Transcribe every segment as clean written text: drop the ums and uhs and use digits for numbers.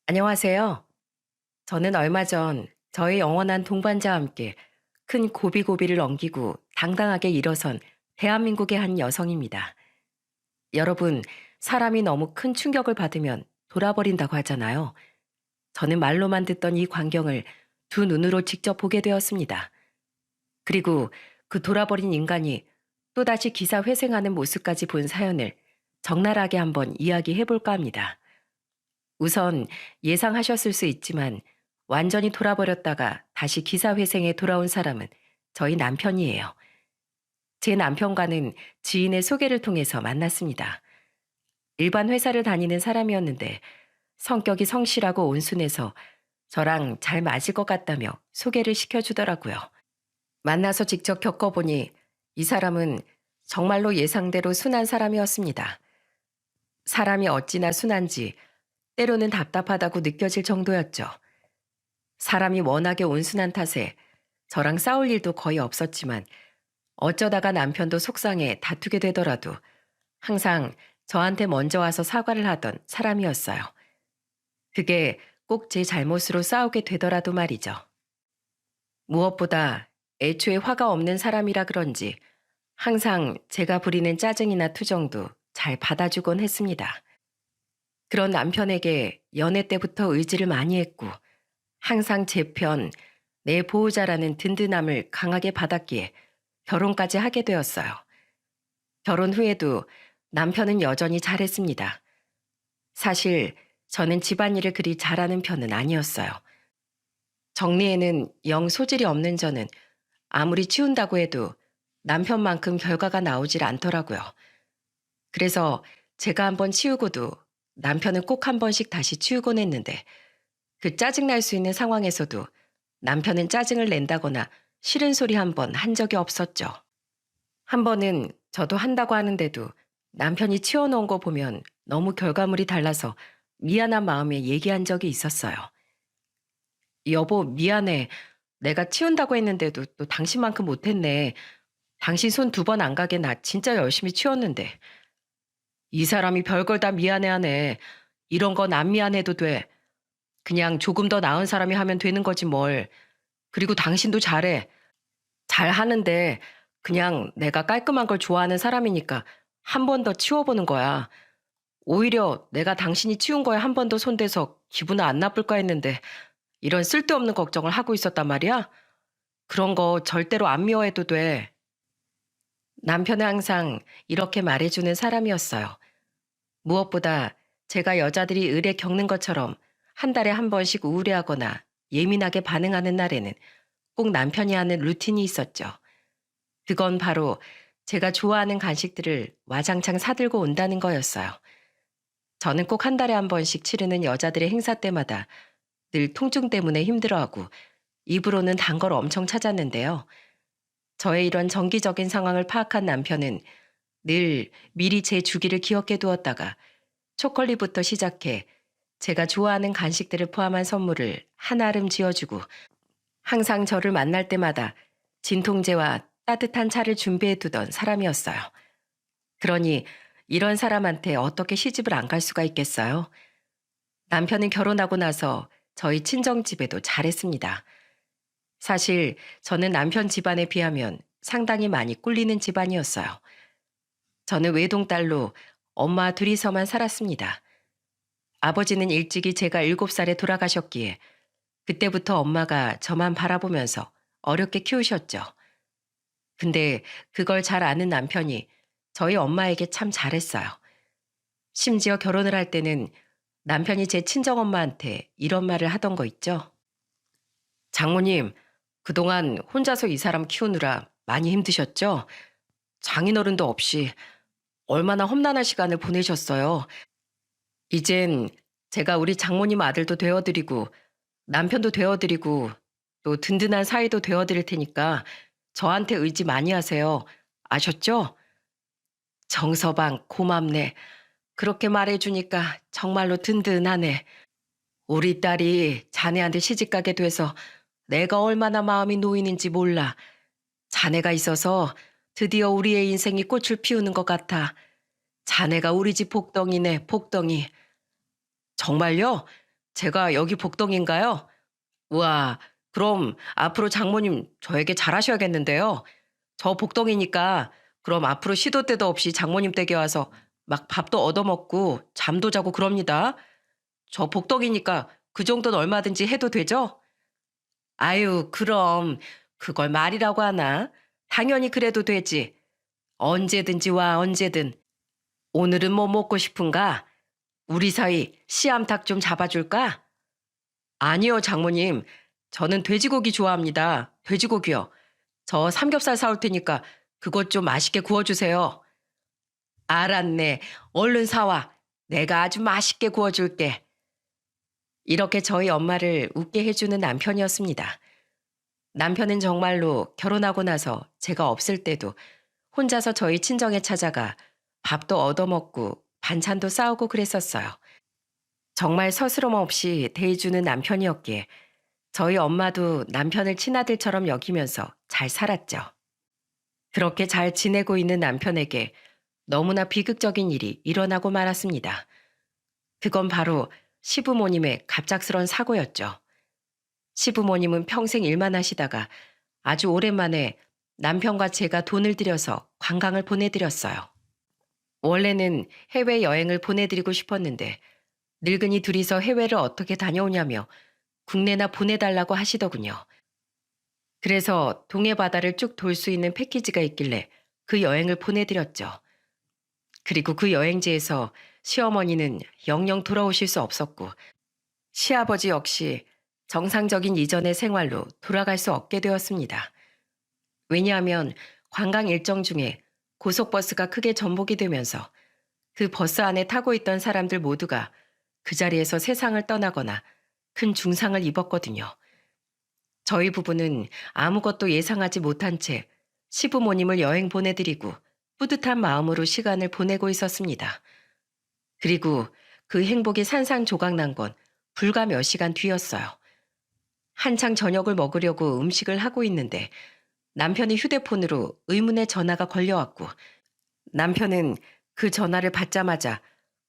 안녕하세요. 저는 얼마 전 저의 영원한 동반자와 함께 큰 고비고비를 넘기고 당당하게 일어선 대한민국의 한 여성입니다. 여러분, 사람이 너무 큰 충격을 받으면 돌아버린다고 하잖아요. 저는 말로만 듣던 이 광경을 두 눈으로 직접 보게 되었습니다. 그리고 그 돌아버린 인간이 또다시 기사 회생하는 모습까지 본 사연을 적나라하게 한번 이야기해 볼까 합니다. 우선 예상하셨을 수 있지만 완전히 돌아버렸다가 다시 기사회생에 돌아온 사람은 저희 남편이에요. 제 남편과는 지인의 소개를 통해서 만났습니다. 일반 회사를 다니는 사람이었는데 성격이 성실하고 온순해서 저랑 잘 맞을 것 같다며 소개를 시켜주더라고요. 만나서 직접 겪어보니 이 사람은 정말로 예상대로 순한 사람이었습니다. 사람이 어찌나 순한지 때로는 답답하다고 느껴질 정도였죠. 사람이 워낙에 온순한 탓에 저랑 싸울 일도 거의 없었지만 어쩌다가 남편도 속상해 다투게 되더라도 항상 저한테 먼저 와서 사과를 하던 사람이었어요. 그게 꼭 제 잘못으로 싸우게 되더라도 말이죠. 무엇보다 애초에 화가 없는 사람이라 그런지 항상 제가 부리는 짜증이나 투정도 잘 받아주곤 했습니다. 그런 남편에게 연애 때부터 의지를 많이 했고 항상 제 편, 내 보호자라는 든든함을 강하게 받았기에 결혼까지 하게 되었어요. 결혼 후에도 남편은 여전히 잘했습니다. 사실 저는 집안일을 그리 잘하는 편은 아니었어요. 정리에는 영 소질이 없는 저는 아무리 치운다고 해도 남편만큼 결과가 나오질 않더라고요. 그래서 제가 한번 치우고도 남편은 꼭 한 번씩 다시 치우곤 했는데 그 짜증날 수 있는 상황에서도 남편은 짜증을 낸다거나 싫은 소리 한 번 한 적이 없었죠. 한 번은 저도 한다고 하는데도 남편이 치워놓은 거 보면 너무 결과물이 달라서 미안한 마음에 얘기한 적이 있었어요. 여보, 미안해. 내가 치운다고 했는데도 또 당신만큼 못했네. 당신 손 두 번 안 가게 나 진짜 열심히 치웠는데. 이 사람이 별걸 다 미안해하네. 이런 건 안 미안해도 돼. 그냥 조금 더 나은 사람이 하면 되는 거지 뭘. 그리고 당신도 잘해. 잘하는데 그냥 내가 깔끔한 걸 좋아하는 사람이니까 한 번 더 치워보는 거야. 오히려 내가 당신이 치운 거에 한 번 더 손대서 기분 안 나쁠까 했는데 이런 쓸데없는 걱정을 하고 있었단 말이야? 그런 거 절대로 안 미워해도 돼. 남편은 항상 이렇게 말해주는 사람이었어요. 무엇보다 제가 여자들이 의례 겪는 것처럼 한 달에 한 번씩 우울해하거나 예민하게 반응하는 날에는 꼭 남편이 하는 루틴이 있었죠. 그건 바로 제가 좋아하는 간식들을 와장창 사들고 온다는 거였어요. 저는 꼭 한 달에 한 번씩 치르는 여자들의 행사 때마다 늘 통증 때문에 힘들어하고 입으로는 단 걸 엄청 찾았는데요. 저의 이런 정기적인 상황을 파악한 남편은 늘 미리 제 주기를 기억해 두었다가 초콜릿부터 시작해 제가 좋아하는 간식들을 포함한 선물을 한아름 지어주고 항상 저를 만날 때마다 진통제와 따뜻한 차를 준비해 두던 사람이었어요. 그러니 이런 사람한테 어떻게 시집을 안 갈 수가 있겠어요? 남편은 결혼하고 나서 저희 친정집에도 잘했습니다. 사실 저는 남편 집안에 비하면 상당히 많이 꿀리는 집안이었어요. 저는 외동딸로 엄마 둘이서만 살았습니다. 아버지는 일찍이 제가 7살에 돌아가셨기에 그때부터 엄마가 저만 바라보면서 어렵게 키우셨죠. 근데 그걸 잘 아는 남편이 저희 엄마에게 참 잘했어요. 심지어 결혼을 할 때는 남편이 제 친정엄마한테 이런 말을 하던 거 있죠. 장모님, 그동안 혼자서 이 사람 키우느라 많이 힘드셨죠? 장인어른도 없이 얼마나 험난한 시간을 보내셨어요. 이젠 제가 우리 장모님 아들도 되어드리고 남편도 되어드리고 또 든든한 사이도 되어드릴 테니까 저한테 의지 많이 하세요. 아셨죠? 정서방 고맙네. 그렇게 말해주니까 정말로 든든하네. 우리 딸이 자네한테 시집가게 돼서 내가 얼마나 마음이 놓이는지 몰라. 자네가 있어서 드디어 우리의 인생이 꽃을 피우는 것 같아. 자네가 우리 집 복덩이네, 복덩이. 정말요? 제가 여기 복동인가요? 우와, 그럼 앞으로 장모님 저에게 잘하셔야겠는데요. 저 복동이니까 그럼 앞으로 시도 때도 없이 장모님 댁에 와서 막 밥도 얻어먹고 잠도 자고 그럽니다. 저 복덕이니까 그 정도는 얼마든지 해도 되죠? 아유, 그럼 그걸 말이라고 하나? 당연히 그래도 되지. 언제든지 와, 언제든. 오늘은 뭐 먹고 싶은가? 우리 사이 씨암탉 좀 잡아줄까? 아니요, 장모님. 저는 돼지고기 좋아합니다. 돼지고기요. 저 삼겹살 사올 테니까 그것 좀 맛있게 구워주세요. 알았네. 얼른 사와. 내가 아주 맛있게 구워줄게. 이렇게 저희 엄마를 웃게 해주는 남편이었습니다. 남편은 정말로 결혼하고 나서 제가 없을 때도 혼자서 저희 친정에 찾아가 밥도 얻어먹고 반찬도 싸우고 그랬었어요. 정말 서스럼 없이 대해주는 남편이었기에 저희 엄마도 남편을 친아들처럼 여기면서 잘 살았죠. 그렇게 잘 지내고 있는 남편에게 너무나 비극적인 일이 일어나고 말았습니다. 그건 바로 시부모님의 갑작스런 사고였죠. 시부모님은 평생 일만 하시다가 아주 오랜만에 남편과 제가 돈을 들여서 관광을 보내드렸어요. 원래는 해외여행을 보내드리고 싶었는데 늙은이 둘이서 해외를 어떻게 다녀오냐며 국내나 보내달라고 하시더군요. 그래서 동해 바다를 쭉 돌 수 있는 패키지가 있길래 그 여행을 보내드렸죠. 그리고 그 여행지에서 시어머니는 영영 돌아오실 수 없었고 시아버지 역시 정상적인 이전의 생활로 돌아갈 수 없게 되었습니다. 왜냐하면 관광 일정 중에 고속버스가 크게 전복이 되면서 그 버스 안에 타고 있던 사람들 모두가 그 자리에서 세상을 떠나거나 큰 중상을 입었거든요. 저희 부부는 아무것도 예상하지 못한 채 시부모님을 여행 보내드리고 뿌듯한 마음으로 시간을 보내고 있었습니다. 그리고 그 행복이 산산조각난 건 불과 몇 시간 뒤였어요. 한창 저녁을 먹으려고 음식을 하고 있는데 남편이 휴대폰으로 의문의 전화가 걸려왔고 남편은 그 전화를 받자마자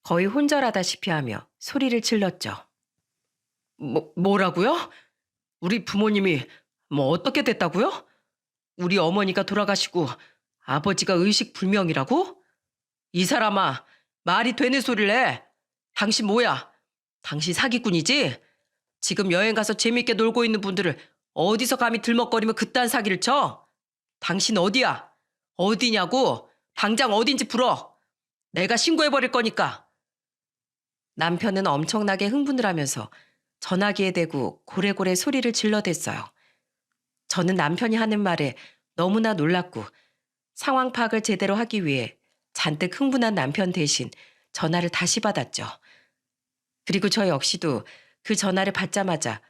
거의 혼절하다시피 하며 소리를 질렀죠. 뭐라고요? 우리 부모님이 뭐 어떻게 됐다고요? 우리 어머니가 돌아가시고 아버지가 의식불명이라고? 이 사람아, 말이 되는 소리를 해. 당신 뭐야? 당신 사기꾼이지? 지금 여행 가서 재밌게 놀고 있는 분들을 어디서 감히 들먹거리며 그딴 사기를 쳐? 당신 어디야? 어디냐고? 당장 어딘지 불어. 내가 신고해버릴 거니까. 남편은 엄청나게 흥분을 하면서 전화기에 대고 고래고래 소리를 질러댔어요. 저는 남편이 하는 말에 너무나 놀랐고 상황 파악을 제대로 하기 위해 잔뜩 흥분한 남편 대신 전화를 다시 받았죠. 그리고 저 역시도 그 전화를 받자마자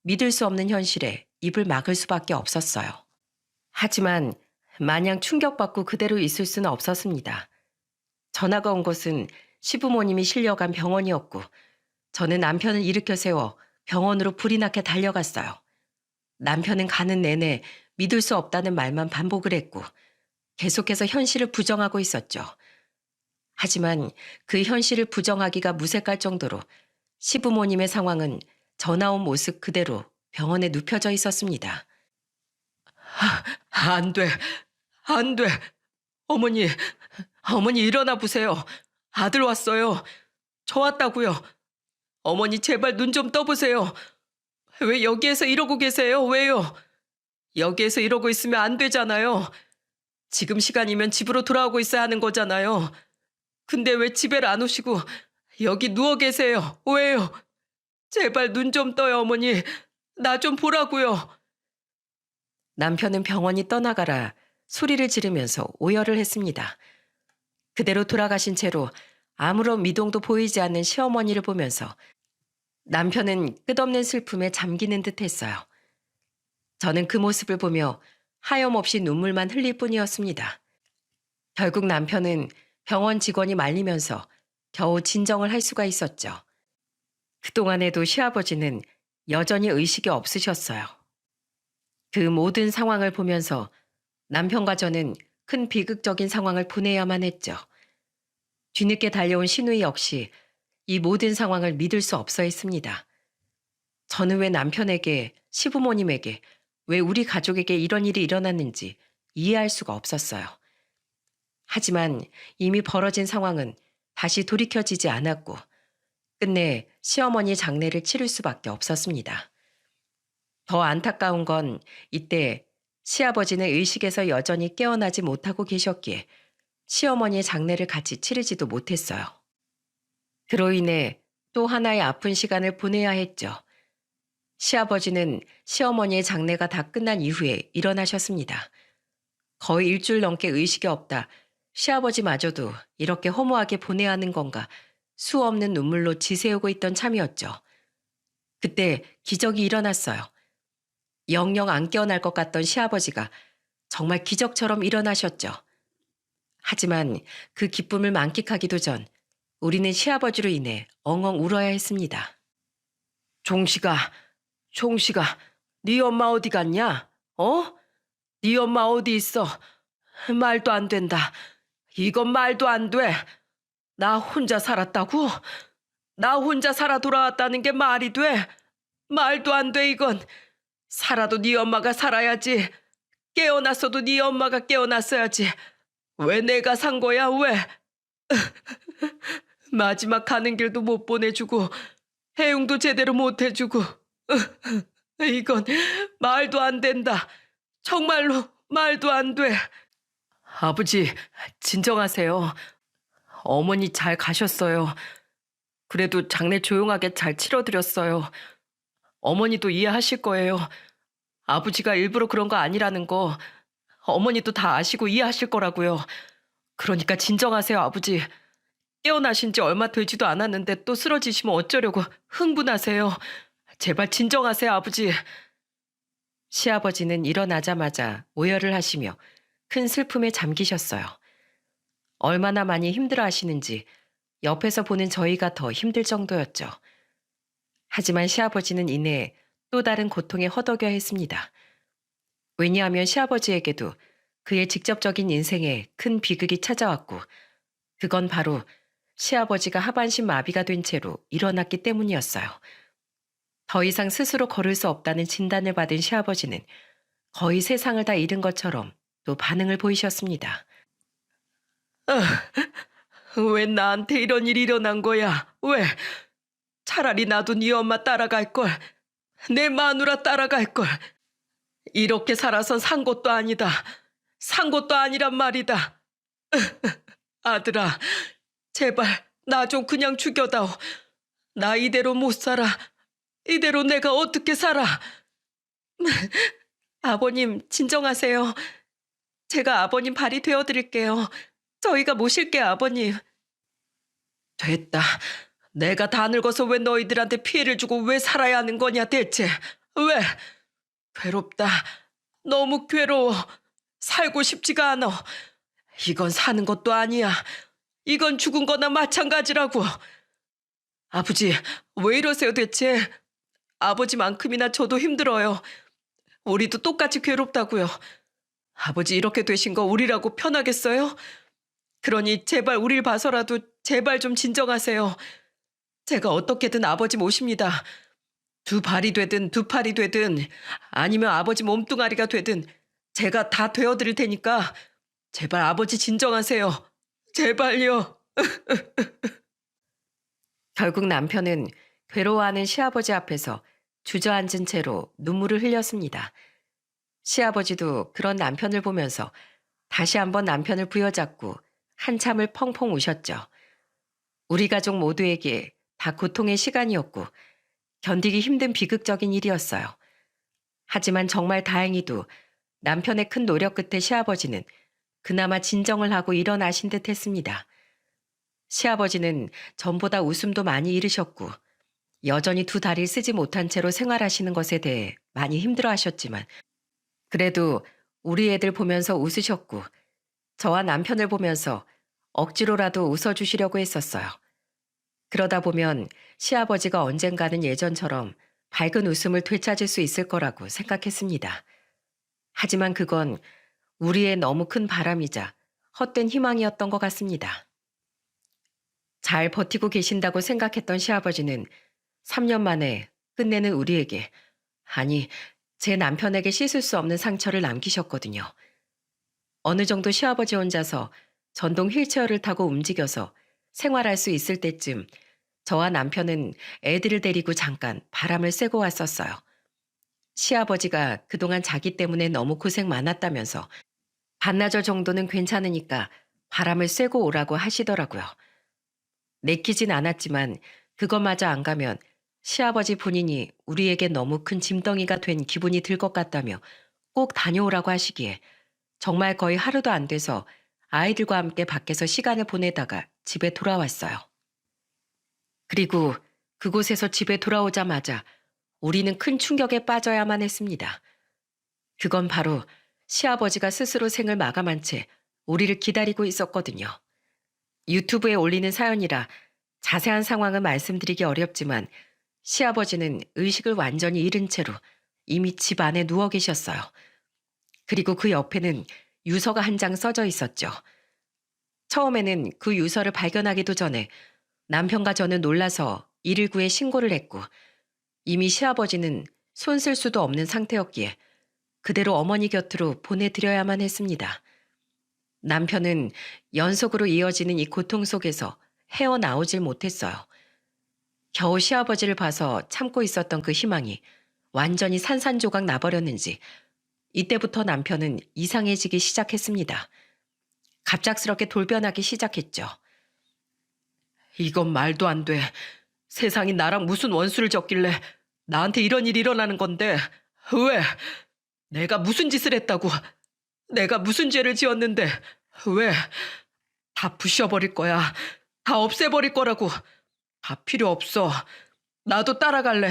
믿을 수 없는 현실에 입을 막을 수밖에 없었어요. 하지만 마냥 충격받고 그대로 있을 수는 없었습니다. 전화가 온 곳은 시부모님이 실려간 병원이었고 저는 남편을 일으켜 세워 병원으로 불이 나게 달려갔어요. 남편은 가는 내내 믿을 수 없다는 말만 반복을 했고 계속해서 현실을 부정하고 있었죠. 하지만 그 현실을 부정하기가 무색할 정도로 시부모님의 상황은 전화 온 모습 그대로 병원에 눕혀져 있었습니다. 안 돼, 안 돼. 어머니, 어머니 일어나 보세요. 아들 왔어요. 저 왔다고요. 어머니 제발 눈 좀 떠보세요. 왜 여기에서 이러고 계세요? 왜요? 여기에서 이러고 있으면 안 되잖아요. 지금 시간이면 집으로 돌아오고 있어야 하는 거잖아요. 근데 왜 집에를 안 오시고 여기 누워 계세요? 왜요? 제발 눈 좀 떠요, 어머니. 나 좀 보라고요. 남편은 병원이 떠나가라 소리를 지르면서 오열을 했습니다. 그대로 돌아가신 채로 아무런 미동도 보이지 않는 시어머니를 보면서 남편은 끝없는 슬픔에 잠기는 듯 했어요. 저는 그 모습을 보며 하염없이 눈물만 흘릴 뿐이었습니다. 결국 남편은 병원 직원이 말리면서 겨우 진정을 할 수가 있었죠. 그동안에도 시아버지는 여전히 의식이 없으셨어요. 그 모든 상황을 보면서 남편과 저는 큰 비극적인 상황을 보내야만 했죠. 뒤늦게 달려온 신우이 역시 이 모든 상황을 믿을 수 없어 했습니다. 저는 왜 남편에게, 시부모님에게, 왜 우리 가족에게 이런 일이 일어났는지 이해할 수가 없었어요. 하지만 이미 벌어진 상황은 다시 돌이켜지지 않았고 끝내 시어머니 장례를 치를 수밖에 없었습니다. 더 안타까운 건 이때 시아버지는 의식에서 여전히 깨어나지 못하고 계셨기에 시어머니의 장례를 같이 치르지도 못했어요. 그로 인해 또 하나의 아픈 시간을 보내야 했죠. 시아버지는 시어머니의 장례가 다 끝난 이후에 일어나셨습니다. 거의 일주일 넘게 의식이 없다 시아버지마저도 이렇게 허무하게 보내야 하는 건가 수 없는 눈물로 지새우고 있던 참이었죠. 그때 기적이 일어났어요. 영영 안 깨어날 것 같던 시아버지가 정말 기적처럼 일어나셨죠. 하지만 그 기쁨을 만끽하기도 전 우리는 시아버지로 인해 엉엉 울어야 했습니다. 종식아, 종식아, 네 엄마 어디 갔냐? 어? 네 엄마 어디 있어? 말도 안 된다. 이건 말도 안 돼. 나 혼자 살았다고? 나 혼자 살아 돌아왔다는 게 말이 돼? 말도 안 돼 이건. 살아도 네 엄마가 살아야지. 깨어났어도 네 엄마가 깨어났어야지. 왜 내가 산 거야 왜? 마지막 가는 길도 못 보내주고 해용도 제대로 못 해주고 이건 말도 안 된다. 정말로 말도 안 돼. 아버지, 진정하세요. 어머니 잘 가셨어요. 그래도 장례 조용하게 잘 치러드렸어요. 어머니도 이해하실 거예요. 아버지가 일부러 그런 거 아니라는 거 어머니도 다 아시고 이해하실 거라고요. 그러니까 진정하세요, 아버지. 깨어나신 지 얼마 되지도 않았는데 또 쓰러지시면 어쩌려고 흥분하세요. 제발 진정하세요, 아버지. 시아버지는 일어나자마자 오열을 하시며 큰 슬픔에 잠기셨어요. 얼마나 많이 힘들어 하시는지 옆에서 보는 저희가 더 힘들 정도였죠. 하지만 시아버지는 이내 또 다른 고통에 허덕여 했습니다. 왜냐하면 시아버지에게도 그의 직접적인 인생에 큰 비극이 찾아왔고 그건 바로 시아버지가 하반신 마비가 된 채로 일어났기 때문이었어요. 더 이상 스스로 걸을 수 없다는 진단을 받은 시아버지는 거의 세상을 다 잃은 것처럼 또 반응을 보이셨습니다. 왜 나한테 이런 일이 일어난 거야? 왜? 차라리 나도 네 엄마 따라갈 걸. 내 마누라 따라갈 걸. 이렇게 살아선 산 것도 아니다. 산 것도 아니란 말이다. 아들아, 제발 나 좀 그냥 죽여다오. 나 이대로 못 살아. 이대로 내가 어떻게 살아? 아버님, 진정하세요. 제가 아버님 발이 되어드릴게요. 저희가 모실게요, 아버님. 됐다. 내가 다 늙어서 왜 너희들한테 피해를 주고 왜 살아야 하는 거냐 대체. 왜? 괴롭다. 너무 괴로워. 살고 싶지가 않아. 이건 사는 것도 아니야. 이건 죽은 거나 마찬가지라고. 아버지, 왜 이러세요 대체? 아버지만큼이나 저도 힘들어요. 우리도 똑같이 괴롭다고요. 아버지 이렇게 되신 거 우리라고 편하겠어요? 그러니 제발 우릴 봐서라도 제발 좀 진정하세요. 제가 어떻게든 아버지 모십니다. 두 발이 되든 두 팔이 되든 아니면 아버지 몸뚱아리가 되든 제가 다 되어드릴 테니까 제발 아버지 진정하세요. 제발요. 결국 남편은 괴로워하는 시아버지 앞에서 주저앉은 채로 눈물을 흘렸습니다. 시아버지도 그런 남편을 보면서 다시 한번 남편을 부여잡고 한참을 펑펑 우셨죠. 우리 가족 모두에게 다 고통의 시간이었고 견디기 힘든 비극적인 일이었어요. 하지만 정말 다행히도 남편의 큰 노력 끝에 시아버지는 그나마 진정을 하고 일어나신 듯 했습니다. 시아버지는 전보다 웃음도 많이 잃으셨고 여전히 두 다리를 쓰지 못한 채로 생활하시는 것에 대해 많이 힘들어하셨지만 그래도 우리 애들 보면서 웃으셨고 저와 남편을 보면서 억지로라도 웃어주시려고 했었어요. 그러다 보면 시아버지가 언젠가는 예전처럼 밝은 웃음을 되찾을 수 있을 거라고 생각했습니다. 하지만 그건 우리의 너무 큰 바람이자 헛된 희망이었던 것 같습니다. 잘 버티고 계신다고 생각했던 시아버지는 3년 만에 끝내는 우리에게, 아니, 제 남편에게 씻을 수 없는 상처를 남기셨거든요. 어느 정도 시아버지 혼자서 전동 휠체어를 타고 움직여서 생활할 수 있을 때쯤 저와 남편은 애들을 데리고 잠깐 바람을 쐬고 왔었어요. 시아버지가 그동안 자기 때문에 너무 고생 많았다면서 반나절 정도는 괜찮으니까 바람을 쐬고 오라고 하시더라고요. 내키진 않았지만 그것마저 안 가면 시아버지 본인이 우리에게 너무 큰 짐덩이가 된 기분이 들 것 같다며 꼭 다녀오라고 하시기에 정말 거의 하루도 안 돼서 아이들과 함께 밖에서 시간을 보내다가 집에 돌아왔어요. 그리고 그곳에서 집에 돌아오자마자 우리는 큰 충격에 빠져야만 했습니다. 그건 바로 시아버지가 스스로 생을 마감한 채 우리를 기다리고 있었거든요. 유튜브에 올리는 사연이라 자세한 상황은 말씀드리기 어렵지만 시아버지는 의식을 완전히 잃은 채로 이미 집 안에 누워 계셨어요. 그리고 그 옆에는 유서가 한 장 써져 있었죠. 처음에는 그 유서를 발견하기도 전에 남편과 저는 놀라서 119에 신고를 했고 이미 시아버지는 손 쓸 수도 없는 상태였기에 그대로 어머니 곁으로 보내드려야만 했습니다. 남편은 연속으로 이어지는 이 고통 속에서 헤어나오질 못했어요. 겨우 시아버지를 봐서 참고 있었던 그 희망이 완전히 산산조각 나버렸는지 이때부터 남편은 이상해지기 시작했습니다. 갑작스럽게 돌변하기 시작했죠. 이건 말도 안 돼. 세상이 나랑 무슨 원수를 졌길래 나한테 이런 일이 일어나는 건데 왜? 내가 무슨 짓을 했다고? 내가 무슨 죄를 지었는데 왜? 다 부셔버릴 거야. 다 없애버릴 거라고. 다 필요 없어. 나도 따라갈래.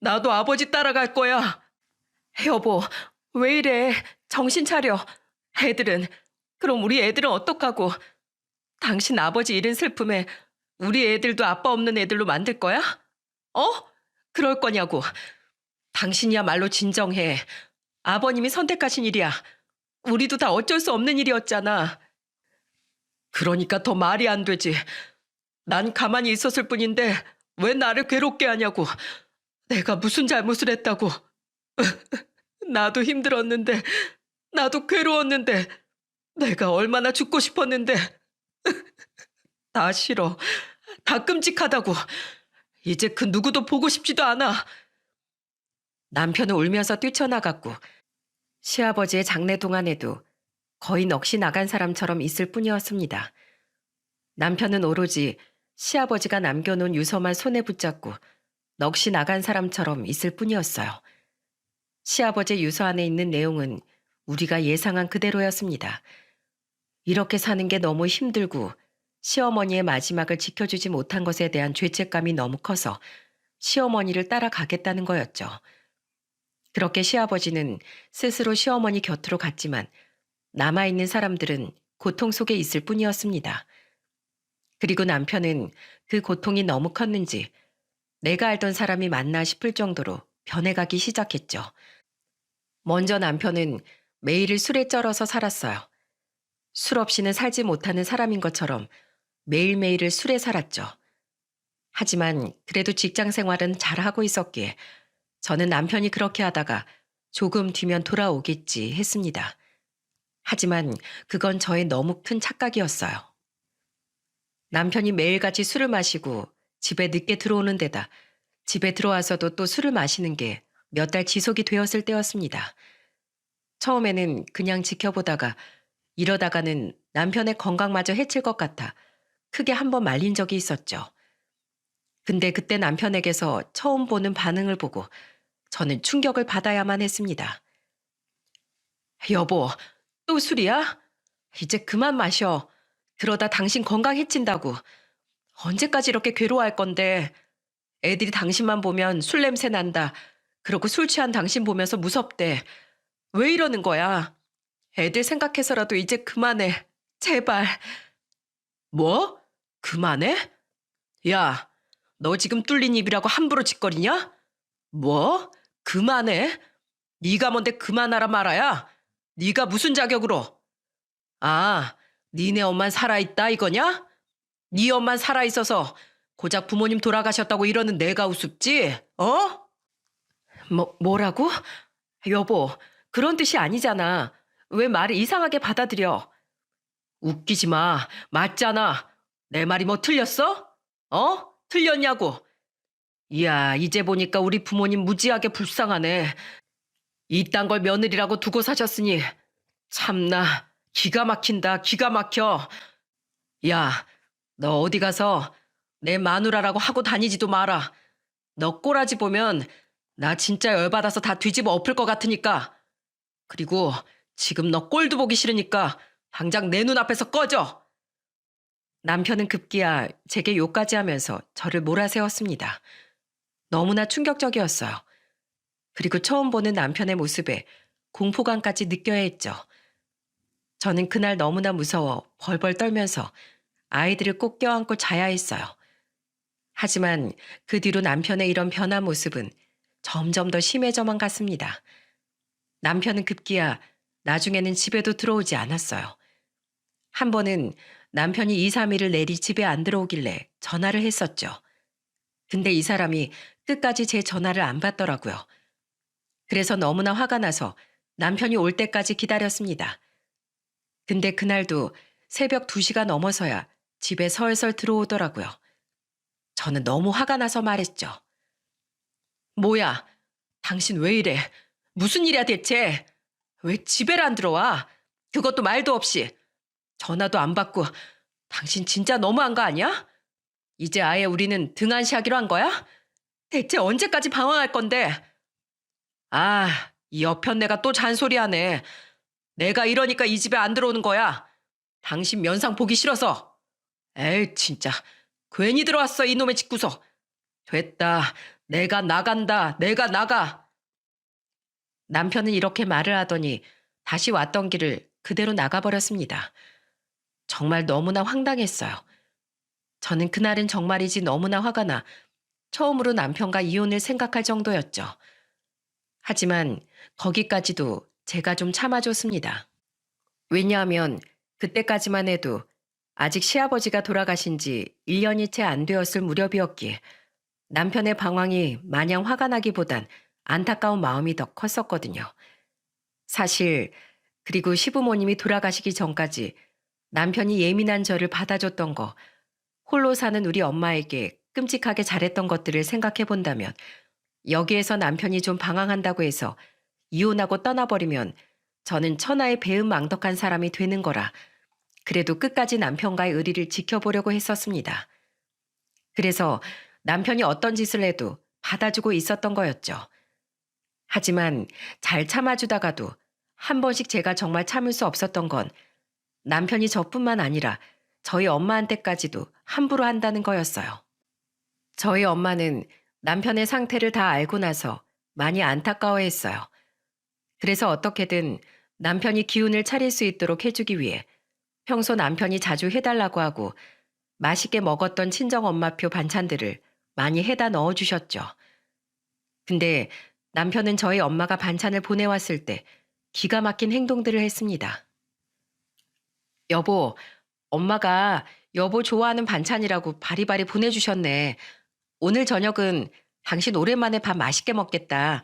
나도 아버지 따라갈 거야. 여보, 왜 이래? 정신 차려. 그럼 우리 애들은 어떡하고? 당신 아버지 잃은 슬픔에 우리 애들도 아빠 없는 애들로 만들 거야? 어? 그럴 거냐고. 당신이야말로 진정해. 아버님이 선택하신 일이야. 우리도 다 어쩔 수 없는 일이었잖아. 그러니까 더 말이 안 되지. 난 가만히 있었을 뿐인데 왜 나를 괴롭게 하냐고. 내가 무슨 잘못을 했다고. 나도 힘들었는데, 나도 괴로웠는데, 내가 얼마나 죽고 싶었는데. 다 싫어. 다 끔찍하다고. 이제 그 누구도 보고 싶지도 않아. 남편은 울면서 뛰쳐나갔고 시아버지의 장례 동안에도 거의 넋이 나간 사람처럼 있을 뿐이었습니다. 남편은 오로지 시아버지가 남겨놓은 유서만 손에 붙잡고 넋이 나간 사람처럼 있을 뿐이었어요. 시아버지 유서 안에 있는 내용은 우리가 예상한 그대로였습니다. 이렇게 사는 게 너무 힘들고 시어머니의 마지막을 지켜주지 못한 것에 대한 죄책감이 너무 커서 시어머니를 따라가겠다는 거였죠. 그렇게 시아버지는 스스로 시어머니 곁으로 갔지만 남아있는 사람들은 고통 속에 있을 뿐이었습니다. 그리고 남편은 그 고통이 너무 컸는지 내가 알던 사람이 맞나 싶을 정도로 변해가기 시작했죠. 먼저 남편은 매일을 술에 쩔어서 살았어요. 술 없이는 살지 못하는 사람인 것처럼 매일매일을 술에 살았죠. 하지만 그래도 직장 생활은 잘하고 있었기에 저는 남편이 그렇게 하다가 조금 뒤면 돌아오겠지 했습니다. 하지만 그건 저의 너무 큰 착각이었어요. 남편이 매일같이 술을 마시고 집에 늦게 들어오는 데다 집에 들어와서도 또 술을 마시는 게 몇 달 지속이 되었을 때였습니다. 처음에는 그냥 지켜보다가 이러다가는 남편의 건강마저 해칠 것 같아 크게 한번 말린 적이 있었죠. 근데 그때 남편에게서 처음 보는 반응을 보고 저는 충격을 받아야만 했습니다. 여보, 또 술이야? 이제 그만 마셔. 그러다 당신 건강 해친다고. 언제까지 이렇게 괴로워할 건데. 애들이 당신만 보면 술 냄새 난다. 그러고 술 취한 당신 보면서 무섭대. 왜 이러는 거야? 애들 생각해서라도 이제 그만해. 제발. 뭐? 그만해? 야, 너 지금 뚫린 입이라고 함부로 짓거리냐? 뭐? 그만해? 네가 뭔데 그만하라 말아야? 네가 무슨 자격으로? 아, 니네 엄만 살아있다 이거냐? 네 엄만 살아있어서 고작 부모님 돌아가셨다고 이러는 내가 우습지? 어? 뭐라고? 여보, 그런 뜻이 아니잖아. 왜 말을 이상하게 받아들여? 웃기지 마. 맞잖아. 내 말이 뭐 틀렸어? 어? 틀렸냐고. 이야, 이제 보니까 우리 부모님 무지하게 불쌍하네. 이딴 걸 며느리라고 두고 사셨으니 참나 기가 막힌다. 기가 막혀. 야, 너 어디 가서 내 마누라라고 하고 다니지도 마라. 너 꼬라지 보면 나 진짜 열받아서 다 뒤집어 엎을 것 같으니까. 그리고 지금 너 꼴도 보기 싫으니까 당장 내 눈앞에서 꺼져. 남편은 급기야 제게 욕까지 하면서 저를 몰아세웠습니다. 너무나 충격적이었어요. 그리고 처음 보는 남편의 모습에 공포감까지 느껴야 했죠. 저는 그날 너무나 무서워 벌벌 떨면서 아이들을 꼭 껴안고 자야 했어요. 하지만 그 뒤로 남편의 이런 변한 모습은 점점 더 심해져만 갔습니다. 남편은 급기야 나중에는 집에도 들어오지 않았어요. 한 번은 남편이 2, 3일을 내리 집에 안 들어오길래 전화를 했었죠. 근데 이 사람이 끝까지 제 전화를 안 받더라고요. 그래서 너무나 화가 나서 남편이 올 때까지 기다렸습니다. 근데 그날도 새벽 2시가 넘어서야 집에 설설 들어오더라고요. 저는 너무 화가 나서 말했죠. 뭐야, 당신 왜 이래? 무슨 일이야 대체? 왜 집에 안 들어와? 그것도 말도 없이. 전화도 안 받고. 당신 진짜 너무한 거 아니야? 이제 아예 우리는 등한시하기로 한 거야? 대체 언제까지 방황할 건데? 아, 이 여편네가 또 잔소리하네. 내가 이러니까 이 집에 안 들어오는 거야. 당신 면상 보기 싫어서. 에이, 진짜. 괜히 들어왔어, 이놈의 집구석. 됐다. 내가 나간다. 내가 나가. 남편은 이렇게 말을 하더니 다시 왔던 길을 그대로 나가버렸습니다. 정말 너무나 황당했어요. 저는 그날은 정말이지 너무나 화가 나 처음으로 남편과 이혼을 생각할 정도였죠. 하지만 거기까지도 제가 좀 참아줬습니다. 왜냐하면 그때까지만 해도 아직 시아버지가 돌아가신 지 1년이 채 안 되었을 무렵이었기에 남편의 방황이 마냥 화가 나기보단 안타까운 마음이 더 컸었거든요. 사실 그리고 시부모님이 돌아가시기 전까지 남편이 예민한 저를 받아줬던 거, 홀로 사는 우리 엄마에게 끔찍하게 잘했던 것들을 생각해 본다면 여기에서 남편이 좀 방황한다고 해서 이혼하고 떠나버리면 저는 천하의 배은망덕한 사람이 되는 거라 그래도 끝까지 남편과의 의리를 지켜보려고 했었습니다. 그래서 남편이 어떤 짓을 해도 받아주고 있었던 거였죠. 하지만 잘 참아주다가도 한 번씩 제가 정말 참을 수 없었던 건 남편이 저뿐만 아니라 저희 엄마한테까지도 함부로 한다는 거였어요. 저희 엄마는 남편의 상태를 다 알고 나서 많이 안타까워했어요. 그래서 어떻게든 남편이 기운을 차릴 수 있도록 해주기 위해 평소 남편이 자주 해달라고 하고 맛있게 먹었던 친정엄마표 반찬들을 많이 해다 넣어주셨죠. 근데 남편은 저희 엄마가 반찬을 보내왔을 때 기가 막힌 행동들을 했습니다. 여보, 엄마가 여보 좋아하는 반찬이라고 바리바리 보내주셨네. 오늘 저녁은 당신 오랜만에 밥 맛있게 먹겠다.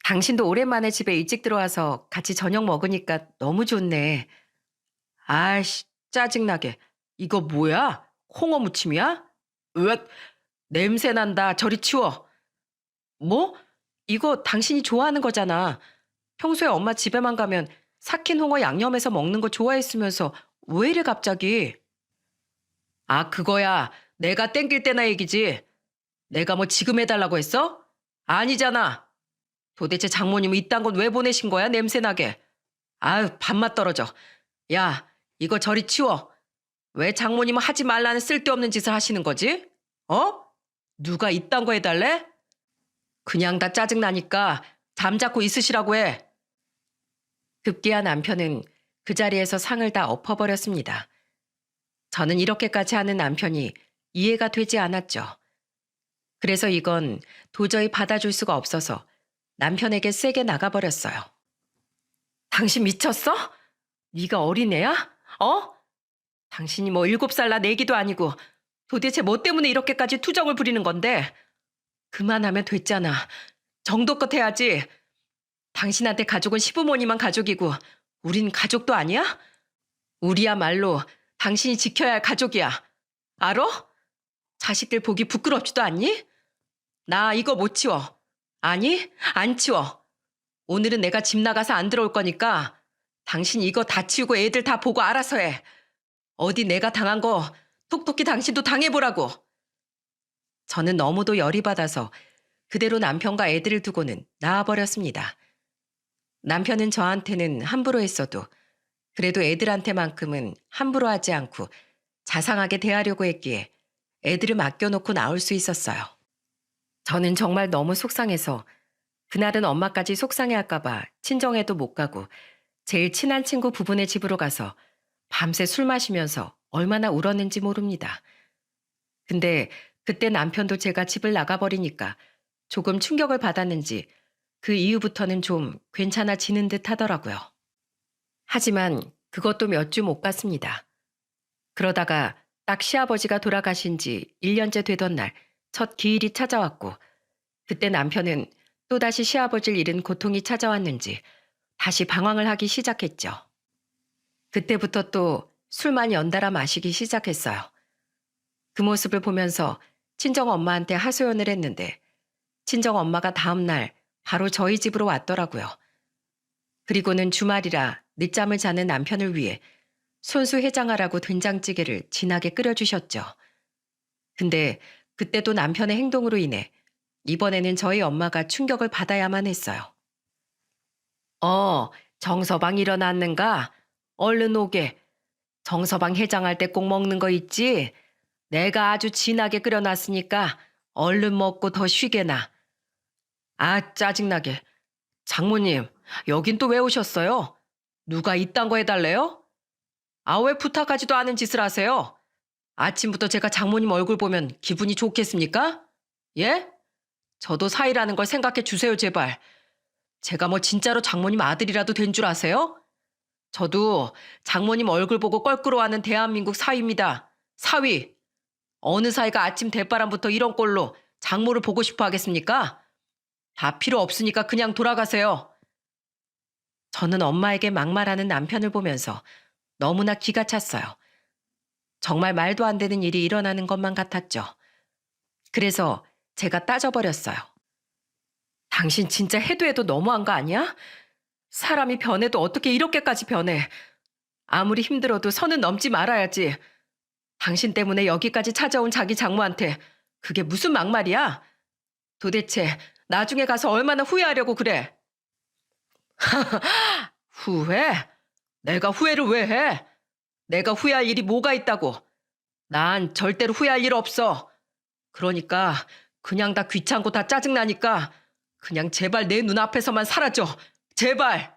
당신도 오랜만에 집에 일찍 들어와서 같이 저녁 먹으니까 너무 좋네. 아이씨, 짜증나게. 이거 뭐야? 홍어 무침이야? 으악, 냄새 난다. 저리 치워. 뭐? 이거 당신이 좋아하는 거잖아. 평소에 엄마 집에만 가면 삭힌 홍어 양념해서 먹는 거 좋아했으면서 왜 이래 갑자기? 아, 그거야. 내가 땡길 때나 얘기지. 내가 뭐 지금 해달라고 했어? 아니잖아. 도대체 장모님은 이딴 건 왜 보내신 거야, 냄새나게. 아유, 밥맛 떨어져. 야, 이거 저리 치워. 왜 장모님은 하지 말라는 쓸데없는 짓을 하시는 거지? 어? 누가 이딴 거 해달래? 그냥 다 짜증나니까 잠자코 있으시라고 해. 급기야 남편은 그 자리에서 상을 다 엎어버렸습니다. 저는 이렇게까지 하는 남편이 이해가 되지 않았죠. 그래서 이건 도저히 받아줄 수가 없어서 남편에게 세게 나가버렸어요. 당신 미쳤어? 네가 어린애야? 어? 당신이 뭐 7살 나 내기도 아니고 도대체 뭐 때문에 이렇게까지 투정을 부리는 건데? 그만하면 됐잖아. 정도껏 해야지. 당신한테 가족은 시부모님만 가족이고 우린 가족도 아니야? 우리야말로 당신이 지켜야 할 가족이야. 알어? 자식들 보기 부끄럽지도 않니? 나 이거 못 치워. 아니, 안 치워. 오늘은 내가 집 나가서 안 들어올 거니까 당신 이거 다 치우고 애들 다 보고 알아서 해. 어디 내가 당한 거 톡톡히 당신도 당해보라고. 저는 너무도 열이 받아서 그대로 남편과 애들을 두고는 나와버렸습니다. 남편은 저한테는 함부로 했어도 그래도 애들한테만큼은 함부로 하지 않고 자상하게 대하려고 했기에 애들을 맡겨놓고 나올 수 있었어요. 저는 정말 너무 속상해서 그날은 엄마까지 속상해할까봐 친정에도 못 가고 제일 친한 친구 부부네 집으로 가서 밤새 술 마시면서 얼마나 울었는지 모릅니다. 근데 그때 남편도 제가 집을 나가버리니까 조금 충격을 받았는지 그 이후부터는 좀 괜찮아지는 듯 하더라고요. 하지만 그것도 몇 주 못 갔습니다. 그러다가 딱 시아버지가 돌아가신 지 1년째 되던 날 첫 기일이 찾아왔고 그때 남편은 또다시 시아버지를 잃은 고통이 찾아왔는지 다시 방황을 하기 시작했죠. 그때부터 또 술만 연달아 마시기 시작했어요. 그 모습을 보면서 친정엄마한테 하소연을 했는데 친정엄마가 다음날 바로 저희 집으로 왔더라고요. 그리고는 주말이라 늦잠을 자는 남편을 위해 손수 해장하라고 된장찌개를 진하게 끓여주셨죠. 근데 그때도 남편의 행동으로 인해 이번에는 저희 엄마가 충격을 받아야만 했어요. 정서방 일어났는가? 얼른 오게. 정서방 해장할 때 꼭 먹는 거 있지? 내가 아주 진하게 끓여놨으니까 얼른 먹고 더 쉬게나. 아, 짜증나게. 장모님, 여긴 또 왜 오셨어요? 누가 이딴 거 해달래요? 아, 왜 부탁하지도 않은 짓을 하세요? 아침부터 제가 장모님 얼굴 보면 기분이 좋겠습니까? 예? 저도 사이라는 걸 생각해 주세요, 제발. 제가 뭐 진짜로 장모님 아들이라도 된 줄 아세요? 저도 장모님 얼굴 보고 껄끄러워하는 대한민국 사위입니다. 사위. 어느 사위가 아침 대바람부터 이런 꼴로 장모를 보고 싶어 하겠습니까? 다 필요 없으니까 그냥 돌아가세요. 저는 엄마에게 막말하는 남편을 보면서 너무나 기가 찼어요. 정말 말도 안 되는 일이 일어나는 것만 같았죠. 그래서 제가 따져버렸어요. 당신 진짜 해도 해도 너무한 거 아니야? 사람이 변해도 어떻게 이렇게까지 변해? 아무리 힘들어도 선은 넘지 말아야지. 당신 때문에 여기까지 찾아온 자기 장모한테 그게 무슨 막말이야? 도대체 나중에 가서 얼마나 후회하려고 그래? 후회? 내가 후회를 왜 해? 내가 후회할 일이 뭐가 있다고? 난 절대로 후회할 일 없어. 그러니까 그냥 다 귀찮고 다 짜증나니까 그냥 제발 내 눈앞에서만 사라져. 제발.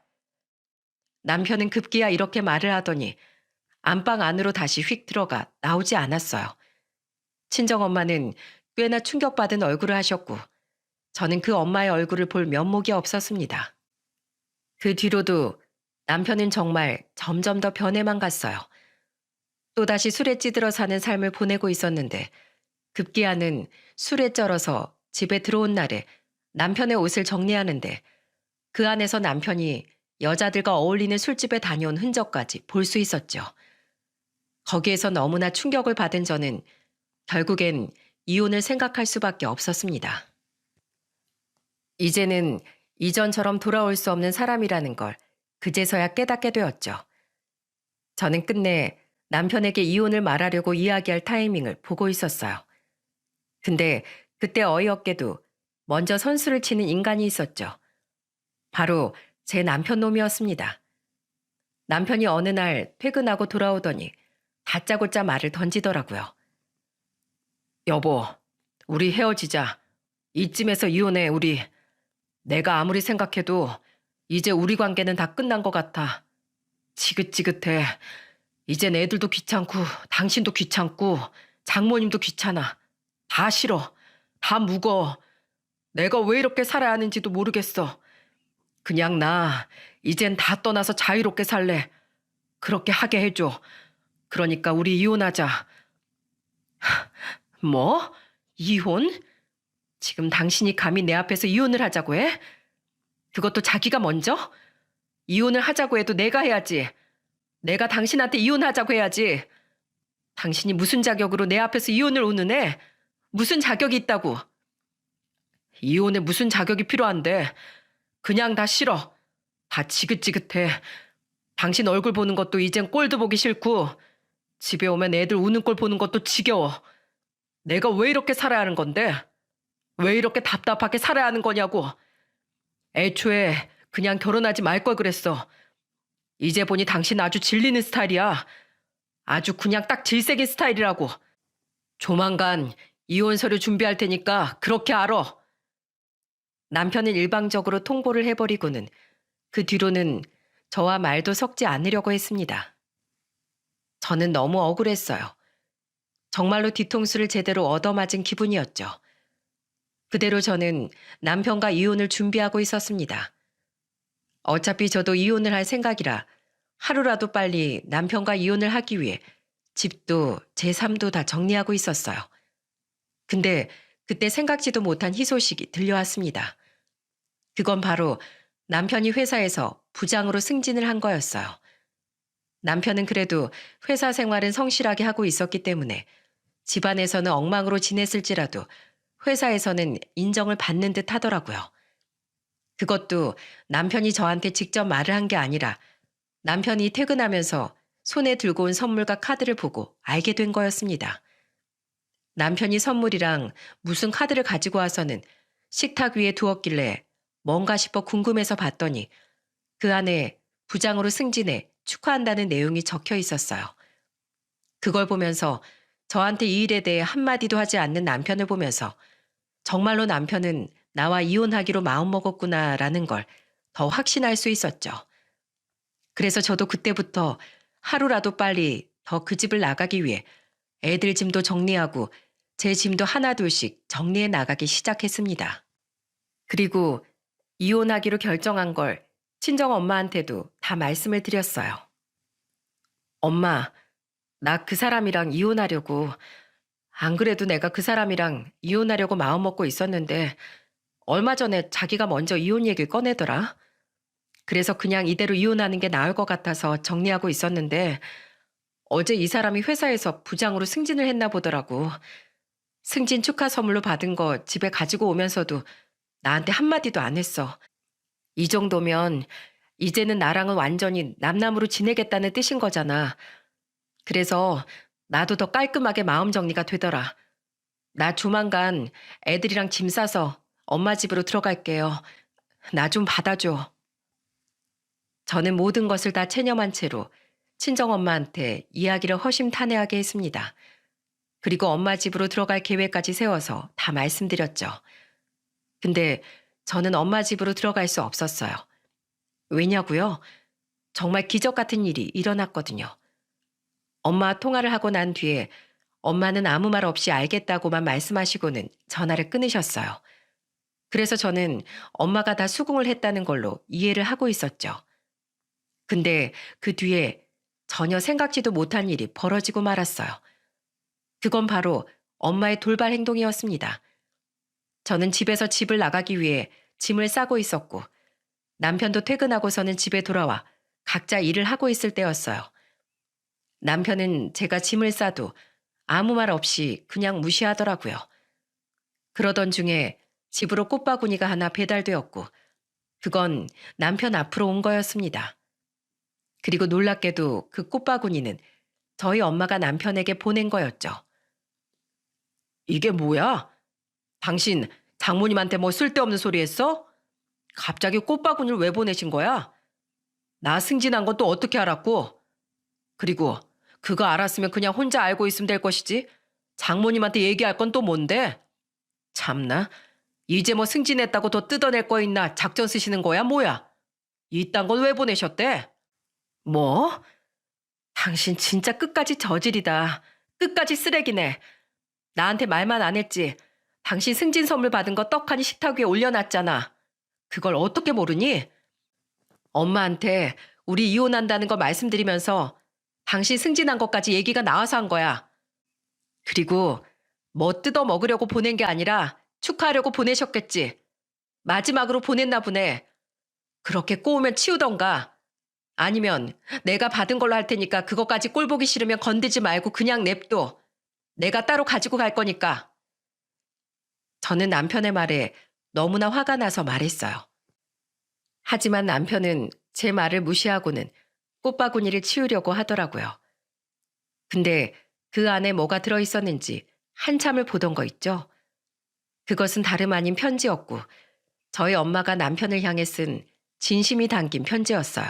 남편은 급기야 이렇게 말을 하더니 안방 안으로 다시 휙 들어가 나오지 않았어요. 친정엄마는 꽤나 충격받은 얼굴을 하셨고 저는 그 엄마의 얼굴을 볼 면목이 없었습니다. 그 뒤로도 남편은 정말 점점 더 변해만 갔어요. 또다시 술에 찌들어 사는 삶을 보내고 있었는데 급기야는 술에 쩔어서 집에 들어온 날에 남편의 옷을 정리하는데 그 안에서 남편이 여자들과 어울리는 술집에 다녀온 흔적까지 볼 수 있었죠. 거기에서 너무나 충격을 받은 저는 결국엔 이혼을 생각할 수밖에 없었습니다. 이제는 이전처럼 돌아올 수 없는 사람이라는 걸 그제서야 깨닫게 되었죠. 저는 끝내 남편에게 이혼을 말하려고 이야기할 타이밍을 보고 있었어요. 근데 그때 어이없게도 먼저 선수를 치는 인간이 있었죠. 바로 제 남편 놈이었습니다. 남편이 어느 날 퇴근하고 돌아오더니 다짜고짜 말을 던지더라고요. 여보, 우리 헤어지자. 이쯤에서 이혼해, 우리. 내가 아무리 생각해도 이제 우리 관계는 다 끝난 것 같아. 지긋지긋해. 이젠 애들도 귀찮고 당신도 귀찮고 장모님도 귀찮아. 다 싫어. 다 무거워. 내가 왜 이렇게 살아야 하는지도 모르겠어. 그냥 나 이젠 다 떠나서 자유롭게 살래. 그렇게 하게 해줘. 그러니까 우리 이혼하자. 뭐? 이혼? 지금 당신이 감히 내 앞에서 이혼을 하자고 해? 그것도 자기가 먼저? 이혼을 하자고 해도 내가 해야지. 내가 당신한테 이혼하자고 해야지. 당신이 무슨 자격으로 내 앞에서 이혼을 운운해? 무슨 자격이 있다고? 이혼에 무슨 자격이 필요한데? 그냥 다 싫어. 다 지긋지긋해. 당신 얼굴 보는 것도 이젠 꼴도 보기 싫고 집에 오면 애들 우는 꼴 보는 것도 지겨워. 내가 왜 이렇게 살아야 하는 건데? 왜 이렇게 답답하게 살아야 하는 거냐고. 애초에 그냥 결혼하지 말 걸 그랬어. 이제 보니 당신 아주 질리는 스타일이야. 아주 그냥 딱 질색인 스타일이라고. 조만간 이혼 서류 준비할 테니까 그렇게 알아. 남편은 일방적으로 통보를 해버리고는 그 뒤로는 저와 말도 섞지 않으려고 했습니다. 저는 너무 억울했어요. 정말로 뒤통수를 제대로 얻어맞은 기분이었죠. 그대로 저는 남편과 이혼을 준비하고 있었습니다. 어차피 저도 이혼을 할 생각이라 하루라도 빨리 남편과 이혼을 하기 위해 집도 제 삶도 다 정리하고 있었어요. 근데 그때 생각지도 못한 희소식이 들려왔습니다. 그건 바로 남편이 회사에서 부장으로 승진을 한 거였어요. 남편은 그래도 회사 생활은 성실하게 하고 있었기 때문에 집안에서는 엉망으로 지냈을지라도 회사에서는 인정을 받는 듯 하더라고요. 그것도 남편이 저한테 직접 말을 한 게 아니라 남편이 퇴근하면서 손에 들고 온 선물과 카드를 보고 알게 된 거였습니다. 남편이 선물이랑 무슨 카드를 가지고 와서는 식탁 위에 두었길래 뭔가 싶어 궁금해서 봤더니 그 안에 부장으로 승진해 축하한다는 내용이 적혀 있었어요. 그걸 보면서 저한테 이 일에 대해 한마디도 하지 않는 남편을 보면서 정말로 남편은 나와 이혼하기로 마음먹었구나라는 걸 더 확신할 수 있었죠. 그래서 저도 그때부터 하루라도 빨리 더 그 집을 나가기 위해 애들 짐도 정리하고 제 짐도 하나둘씩 정리해 나가기 시작했습니다. 그리고 이혼하기로 결정한 걸 친정 엄마한테도 다 말씀을 드렸어요. 엄마, 나 그 사람이랑 이혼하려고. 안 그래도 내가 그 사람이랑 이혼하려고 마음먹고 있었는데 얼마 전에 자기가 먼저 이혼 얘기를 꺼내더라. 그래서 그냥 이대로 이혼하는 게 나을 것 같아서 정리하고 있었는데 어제 이 사람이 회사에서 부장으로 승진을 했나 보더라고. 승진 축하 선물로 받은 거 집에 가지고 오면서도 나한테 한마디도 안 했어. 이 정도면 이제는 나랑은 완전히 남남으로 지내겠다는 뜻인 거잖아. 그래서 나도 더 깔끔하게 마음 정리가 되더라. 나 조만간 애들이랑 짐 싸서 엄마 집으로 들어갈게요. 나 좀 받아줘. 저는 모든 것을 다 체념한 채로 친정엄마한테 이야기를 허심탄회하게 했습니다. 그리고 엄마 집으로 들어갈 계획까지 세워서 다 말씀드렸죠. 근데 저는 엄마 집으로 들어갈 수 없었어요. 왜냐고요? 정말 기적 같은 일이 일어났거든요. 엄마 통화를 하고 난 뒤에 엄마는 아무 말 없이 알겠다고만 말씀하시고는 전화를 끊으셨어요. 그래서 저는 엄마가 다 수긍을 했다는 걸로 이해를 하고 있었죠. 근데 그 뒤에 전혀 생각지도 못한 일이 벌어지고 말았어요. 그건 바로 엄마의 돌발 행동이었습니다. 저는 집에서 집을 나가기 위해 짐을 싸고 있었고 남편도 퇴근하고서는 집에 돌아와 각자 일을 하고 있을 때였어요. 남편은 제가 짐을 싸도 아무 말 없이 그냥 무시하더라고요. 그러던 중에 집으로 꽃바구니가 하나 배달되었고 그건 남편 앞으로 온 거였습니다. 그리고 놀랍게도 그 꽃바구니는 저희 엄마가 남편에게 보낸 거였죠. 이게 뭐야? 당신 장모님한테 뭐 쓸데없는 소리 했어? 갑자기 꽃바구니를 왜 보내신 거야? 나 승진한 건 또 어떻게 알았고? 그리고 그거 알았으면 그냥 혼자 알고 있으면 될 것이지. 장모님한테 얘기할 건 또 뭔데? 참나. 이제 뭐 승진했다고 더 뜯어낼 거 있나 작전 쓰시는 거야 뭐야? 이딴 건 왜 보내셨대? 뭐? 당신 진짜 끝까지 저질이다. 끝까지 쓰레기네. 나한테 말만 안 했지. 당신 승진 선물 받은 거 떡하니 식탁 위에 올려놨잖아. 그걸 어떻게 모르니? 엄마한테 우리 이혼한다는 거 말씀드리면서 당신 승진한 것까지 얘기가 나와서 한 거야. 그리고 뭐 뜯어 먹으려고 보낸 게 아니라 축하하려고 보내셨겠지. 마지막으로 보냈나 보네. 그렇게 꼬우면 치우던가. 아니면 내가 받은 걸로 할 테니까 그것까지 꼴 보기 싫으면 건드지 말고 그냥 냅둬. 내가 따로 가지고 갈 거니까. 저는 남편의 말에 너무나 화가 나서 말했어요. 하지만 남편은 제 말을 무시하고는 꽃바구니를 치우려고 하더라고요. 근데 그 안에 뭐가 들어있었는지 한참을 보던 거 있죠? 그것은 다름 아닌 편지였고 저희 엄마가 남편을 향해 쓴 진심이 담긴 편지였어요.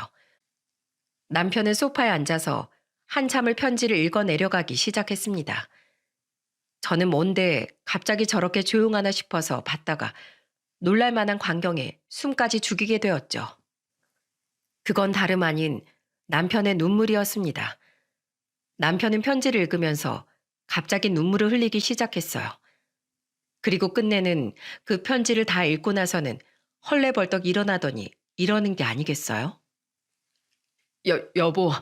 남편은 소파에 앉아서 한참을 편지를 읽어 내려가기 시작했습니다. 저는 뭔데 갑자기 저렇게 조용하나 싶어서 봤다가 놀랄 만한 광경에 숨까지 죽이게 되었죠. 그건 다름 아닌 남편의 눈물이었습니다. 남편은 편지를 읽으면서 갑자기 눈물을 흘리기 시작했어요. 그리고 끝내는 그 편지를 다 읽고 나서는 헐레벌떡 일어나더니 이러는 게 아니겠어요? 여보,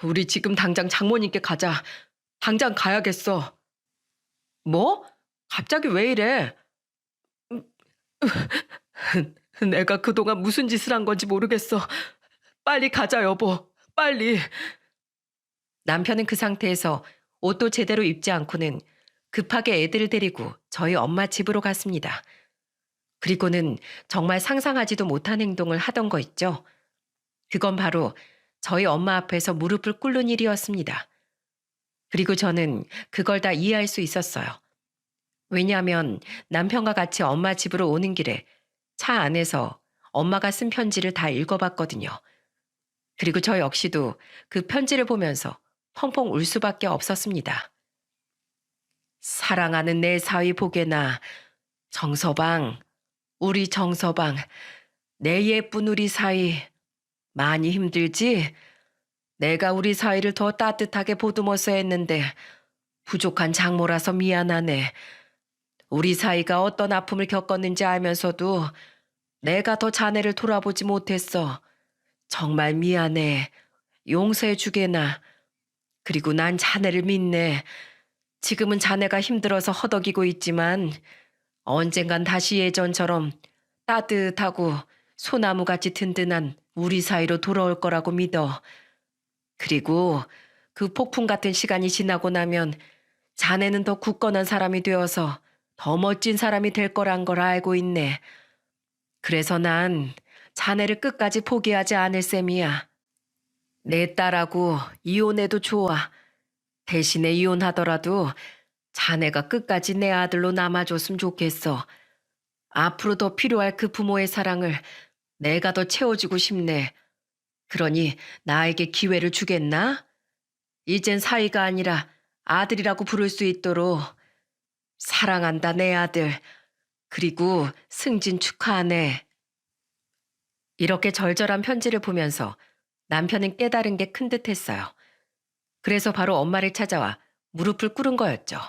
우리 지금 당장 장모님께 가자. 당장 가야겠어. 뭐? 갑자기 왜 이래? 내가 그동안 무슨 짓을 한 건지 모르겠어. 빨리 가자, 여보. 빨리. 남편은 그 상태에서 옷도 제대로 입지 않고는 급하게 애들을 데리고 저희 엄마 집으로 갔습니다. 그리고는 정말 상상하지도 못한 행동을 하던 거 있죠. 그건 바로 저희 엄마 앞에서 무릎을 꿇는 일이었습니다. 그리고 저는 그걸 다 이해할 수 있었어요. 왜냐하면 남편과 같이 엄마 집으로 오는 길에 차 안에서 엄마가 쓴 편지를 다 읽어봤거든요. 그리고 저 역시도 그 편지를 보면서 펑펑 울 수밖에 없었습니다. 사랑하는 내 사위 보게나 정서방, 우리 정서방, 내 예쁜 우리 사위 많이 힘들지? 내가 우리 사위를 더 따뜻하게 보듬어서 했는데 부족한 장모라서 미안하네. 우리 사위가 어떤 아픔을 겪었는지 알면서도 내가 더 자네를 돌아보지 못했어. 정말 미안해. 용서해 주게나. 그리고 난 자네를 믿네. 지금은 자네가 힘들어서 허덕이고 있지만 언젠간 다시 예전처럼 따뜻하고 소나무같이 든든한 우리 사이로 돌아올 거라고 믿어. 그리고 그 폭풍 같은 시간이 지나고 나면 자네는 더 굳건한 사람이 되어서 더 멋진 사람이 될 거란 걸 알고 있네. 그래서 난 자네를 끝까지 포기하지 않을 셈이야. 내 딸하고 이혼해도 좋아. 대신에 이혼하더라도 자네가 끝까지 내 아들로 남아줬으면 좋겠어. 앞으로 더 필요할 그 부모의 사랑을 내가 더 채워주고 싶네. 그러니 나에게 기회를 주겠나? 이젠 사위가 아니라 아들이라고 부를 수 있도록. 사랑한다 내 아들. 그리고 승진 축하하네. 이렇게 절절한 편지를 보면서 남편은 깨달은 게 큰 듯했어요. 그래서 바로 엄마를 찾아와 무릎을 꿇은 거였죠.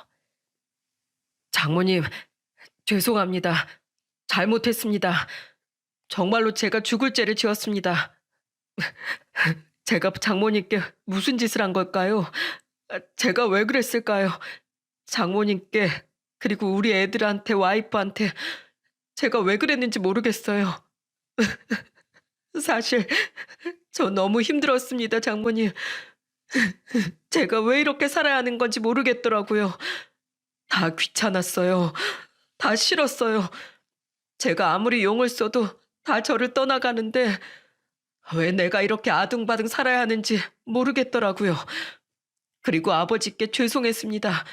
장모님, 죄송합니다. 잘못했습니다. 정말로 제가 죽을 죄를 지었습니다. 제가 장모님께 무슨 짓을 한 걸까요? 제가 왜 그랬을까요? 장모님께, 그리고 우리 애들한테, 와이프한테 제가 왜 그랬는지 모르겠어요. 사실 저 너무 힘들었습니다, 장모님. 제가 왜 이렇게 살아야 하는 건지 모르겠더라고요. 다 귀찮았어요. 다 싫었어요. 제가 아무리 용을 써도 다 저를 떠나가는데 왜 내가 이렇게 아둥바둥 살아야 하는지 모르겠더라고요. 그리고 아버지께 죄송했습니다.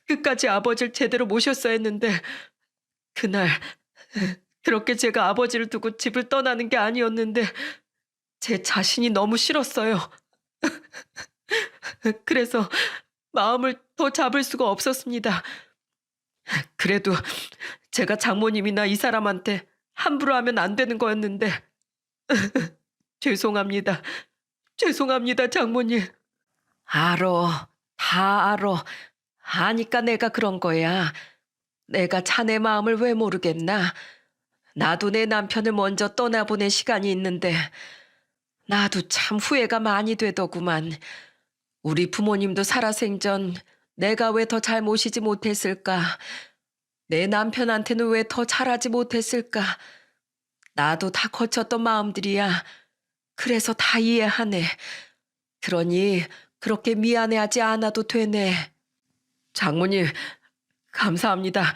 끝까지 아버지를 제대로 모셨어야 했는데 그날 그렇게 제가 아버지를 두고 집을 떠나는 게 아니었는데 제 자신이 너무 싫었어요. 그래서 마음을 더 잡을 수가 없었습니다. 그래도 제가 장모님이나 이 사람한테 함부로 하면 안 되는 거였는데 죄송합니다. 죄송합니다, 장모님. 알어. 다 알어. 아니까 내가 그런 거야. 내가 자네 마음을 왜 모르겠나? 나도 내 남편을 먼저 떠나보낸 시간이 있는데 나도 참 후회가 많이 되더구만. 우리 부모님도 살아생전 내가 왜 더 잘 모시지 못했을까? 내 남편한테는 왜 더 잘하지 못했을까? 나도 다 거쳤던 마음들이야. 그래서 다 이해하네. 그러니 그렇게 미안해하지 않아도 되네. 장모님, 감사합니다.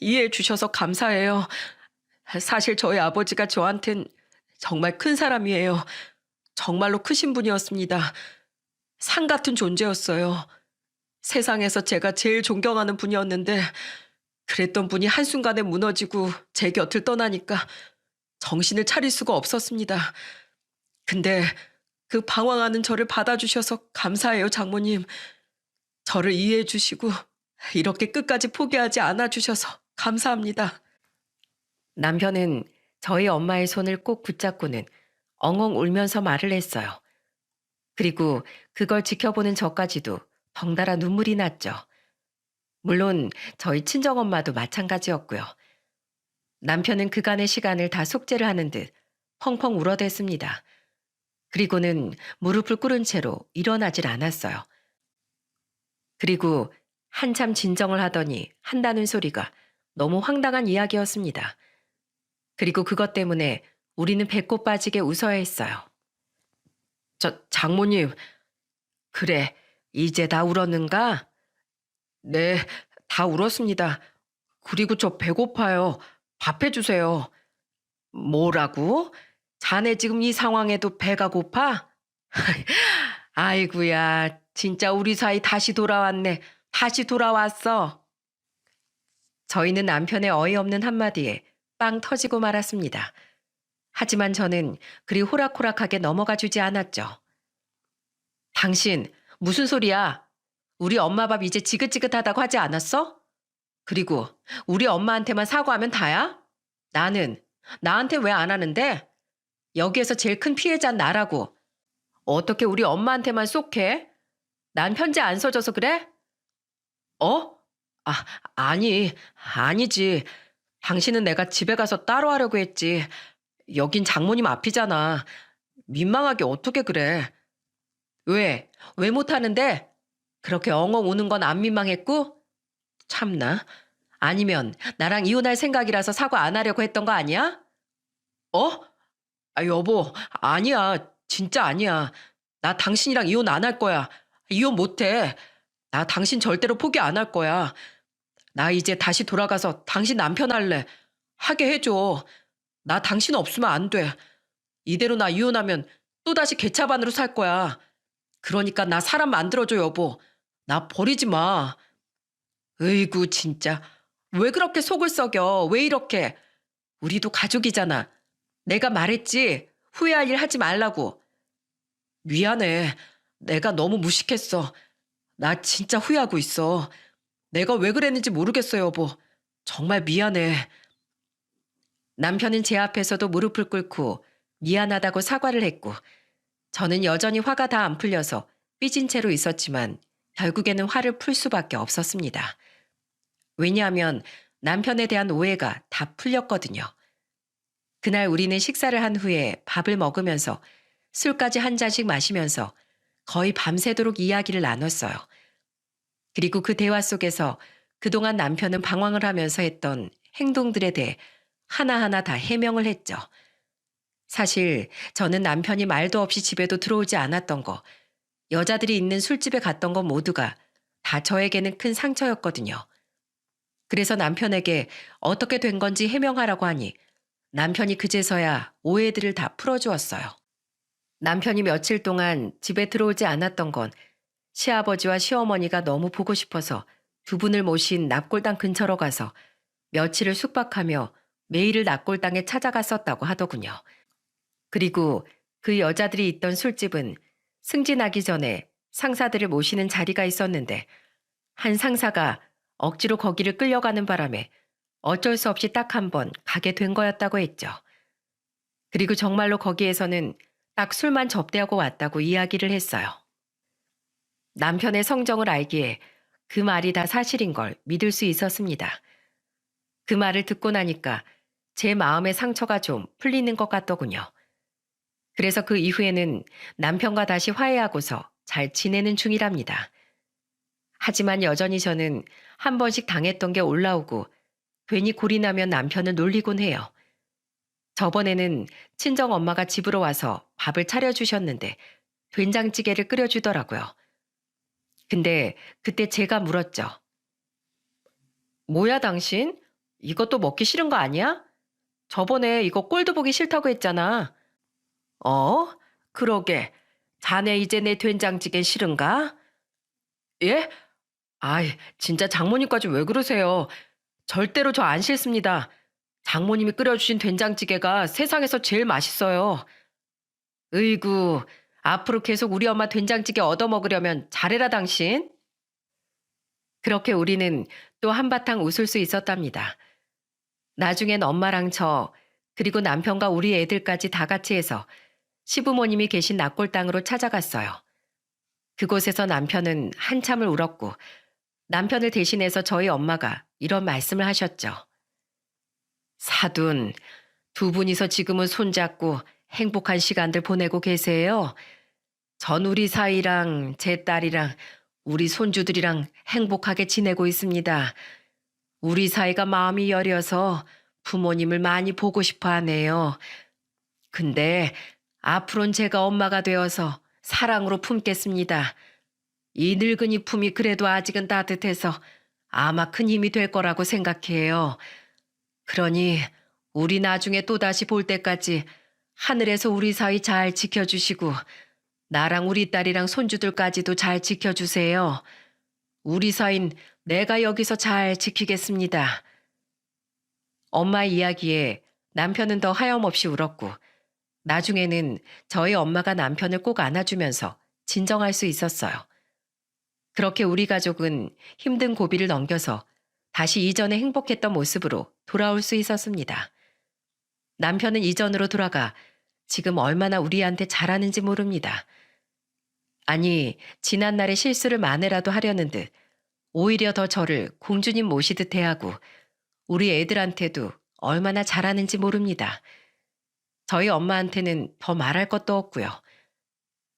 이해해 주셔서 감사해요. 사실 저희 아버지가 저한텐 정말 큰 사람이에요. 정말로 크신 분이었습니다. 산 같은 존재였어요. 세상에서 제가 제일 존경하는 분이었는데 그랬던 분이 한순간에 무너지고 제 곁을 떠나니까 정신을 차릴 수가 없었습니다. 근데 그 방황하는 저를 받아주셔서 감사해요, 장모님. 저를 이해해 주시고 이렇게 끝까지 포기하지 않아 주셔서 감사합니다. 남편은 저희 엄마의 손을 꼭 붙잡고는 엉엉 울면서 말을 했어요. 그리고 그걸 지켜보는 저까지도 덩달아 눈물이 났죠. 물론 저희 친정엄마도 마찬가지였고요. 남편은 그간의 시간을 다 속죄를 하는 듯 펑펑 울어댔습니다. 그리고는 무릎을 꿇은 채로 일어나질 않았어요. 그리고 한참 진정을 하더니 한다는 소리가 너무 황당한 이야기였습니다. 그리고 그것 때문에 우리는 배꼽 빠지게 웃어야 했어요. 장모님, 그래, 이제 다 울었는가? 네, 다 울었습니다. 그리고 저 배고파요. 밥 해주세요. 뭐라고? 자네 지금 이 상황에도 배가 고파? 아이고야, 진짜 우리 사이 다시 돌아왔네. 다시 돌아왔어. 저희는 남편의 어이없는 한마디에 빵 터지고 말았습니다. 하지만 저는 그리 호락호락하게 넘어가 주지 않았죠. 당신, 무슨 소리야? 우리 엄마 밥 이제 지긋지긋하다고 하지 않았어? 그리고 우리 엄마한테만 사과하면 다야? 나한테 왜 안 하는데? 여기에서 제일 큰 피해자는 나라고. 어떻게 우리 엄마한테만 쏙해? 난 편지 안 써줘서 그래? 어? 아, 아니지. 당신은 내가 집에 가서 따로 하려고 했지. 여긴 장모님 앞이잖아. 민망하게 어떻게 그래? 왜 못하는데? 그렇게 엉엉 우는 건 안 민망했고? 참나. 아니면 나랑 이혼할 생각이라서 사과 안 하려고 했던 거 아니야? 어? 여보, 아니야. 진짜 아니야. 나 당신이랑 이혼 안 할 거야. 이혼 못 해. 나 당신 절대로 포기 안 할 거야. 나 이제 다시 돌아가서 당신 남편 할래. 하게 해줘. 나 당신 없으면 안 돼. 이대로 나 이혼하면 또다시 개차반으로 살 거야. 그러니까 나 사람 만들어줘, 여보. 나 버리지 마. 으이구, 진짜. 왜 그렇게 속을 썩여? 왜 이렇게? 우리도 가족이잖아. 내가 말했지. 후회할 일 하지 말라고. 미안해. 내가 너무 무식했어. 나 진짜 후회하고 있어. 내가 왜 그랬는지 모르겠어, 여보. 정말 미안해. 남편은 제 앞에서도 무릎을 꿇고 미안하다고 사과를 했고, 저는 여전히 화가 다 안 풀려서 삐진 채로 있었지만 결국에는 화를 풀 수밖에 없었습니다. 왜냐하면 남편에 대한 오해가 다 풀렸거든요. 그날 우리는 식사를 한 후에 밥을 먹으면서 술까지 한 잔씩 마시면서 거의 밤새도록 이야기를 나눴어요. 그리고 그 대화 속에서 그동안 남편은 방황을 하면서 했던 행동들에 대해 하나하나 다 해명을 했죠. 사실 저는 남편이 말도 없이 집에도 들어오지 않았던 거, 여자들이 있는 술집에 갔던 거 모두가 다 저에게는 큰 상처였거든요. 그래서 남편에게 어떻게 된 건지 해명하라고 하니 남편이 그제서야 오해들을 다 풀어주었어요. 남편이 며칠 동안 집에 들어오지 않았던 건 시아버지와 시어머니가 너무 보고 싶어서 두 분을 모신 납골당 근처로 가서 며칠을 숙박하며 매일을 납골당에 찾아갔었다고 하더군요. 그리고 그 여자들이 있던 술집은 승진하기 전에 상사들을 모시는 자리가 있었는데 한 상사가 억지로 거기를 끌려가는 바람에 어쩔 수 없이 딱 한 번 가게 된 거였다고 했죠. 그리고 정말로 거기에서는 딱 술만 접대하고 왔다고 이야기를 했어요. 남편의 성정을 알기에 그 말이 다 사실인 걸 믿을 수 있었습니다. 그 말을 듣고 나니까 제 마음의 상처가 좀 풀리는 것 같더군요. 그래서 그 이후에는 남편과 다시 화해하고서 잘 지내는 중이랍니다. 하지만 여전히 저는 한 번씩 당했던 게 올라오고 괜히 골이 나면 남편을 놀리곤 해요. 저번에는 친정 엄마가 집으로 와서 밥을 차려주셨는데 된장찌개를 끓여주더라고요. 근데 그때 제가 물었죠. 뭐야, 당신? 이것도 먹기 싫은 거 아니야? 저번에 이거 꼴도 보기 싫다고 했잖아. 어? 그러게. 자네 이제 내 된장찌개 싫은가? 예? 아이, 진짜 장모님까지 왜 그러세요? 절대로 저 안 싫습니다. 장모님이 끓여주신 된장찌개가 세상에서 제일 맛있어요. 으이구, 앞으로 계속 우리 엄마 된장찌개 얻어먹으려면 잘해라, 당신. 그렇게 우리는 또 한바탕 웃을 수 있었답니다. 나중엔 엄마랑 저, 그리고 남편과 우리 애들까지 다 같이 해서 시부모님이 계신 낙골당으로 찾아갔어요. 그곳에서 남편은 한참을 울었고 남편을 대신해서 저희 엄마가 이런 말씀을 하셨죠. 사돈, 두 분이서 지금은 손잡고 행복한 시간들 보내고 계세요. 전 우리 사이랑 제 딸이랑 우리 손주들이랑 행복하게 지내고 있습니다. 우리 사이가 마음이 여려서 부모님을 많이 보고 싶어 하네요. 근데 앞으론 제가 엄마가 되어서 사랑으로 품겠습니다. 이 늙은이 품이 그래도 아직은 따뜻해서 아마 큰 힘이 될 거라고 생각해요. 그러니 우리 나중에 또다시 볼 때까지 하늘에서 우리 사이 잘 지켜주시고 나랑 우리 딸이랑 손주들까지도 잘 지켜주세요. 우리 사이는 내가 여기서 잘 지키겠습니다. 엄마의 이야기에 남편은 더 하염없이 울었고 나중에는 저희 엄마가 남편을 꼭 안아주면서 진정할 수 있었어요. 그렇게 우리 가족은 힘든 고비를 넘겨서 다시 이전에 행복했던 모습으로 돌아올 수 있었습니다. 남편은 이전으로 돌아가 지금 얼마나 우리한테 잘하는지 모릅니다. 아니, 지난날의 실수를 만회라도 하려는 듯 오히려 더 저를 공주님 모시듯 대하고 우리 애들한테도 얼마나 잘하는지 모릅니다. 저희 엄마한테는 더 말할 것도 없고요.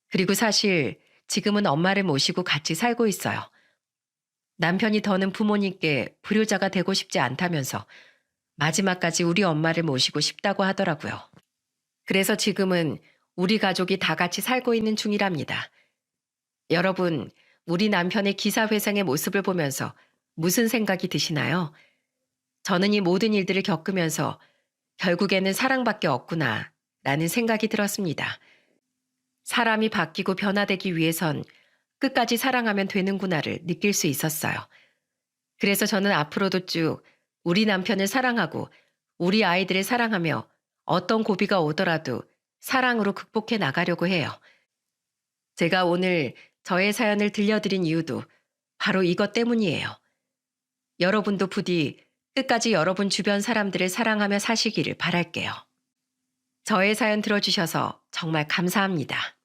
그리고 사실 지금은 엄마를 모시고 같이 살고 있어요. 남편이 더는 부모님께 불효자가 되고 싶지 않다면서 마지막까지 우리 엄마를 모시고 싶다고 하더라고요. 그래서 지금은 우리 가족이 다 같이 살고 있는 중이랍니다. 여러분, 우리 남편의 기사회생의 모습을 보면서 무슨 생각이 드시나요? 저는 이 모든 일들을 겪으면서 결국에는 사랑밖에 없구나 라는 생각이 들었습니다. 사람이 바뀌고 변화되기 위해선 끝까지 사랑하면 되는구나를 느낄 수 있었어요. 그래서 저는 앞으로도 쭉 우리 남편을 사랑하고 우리 아이들을 사랑하며 어떤 고비가 오더라도 사랑으로 극복해 나가려고 해요. 제가 오늘 저의 사연을 들려드린 이유도 바로 이것 때문이에요. 여러분도 부디 끝까지 여러분 주변 사람들을 사랑하며 사시기를 바랄게요. 저의 사연 들어주셔서 정말 감사합니다.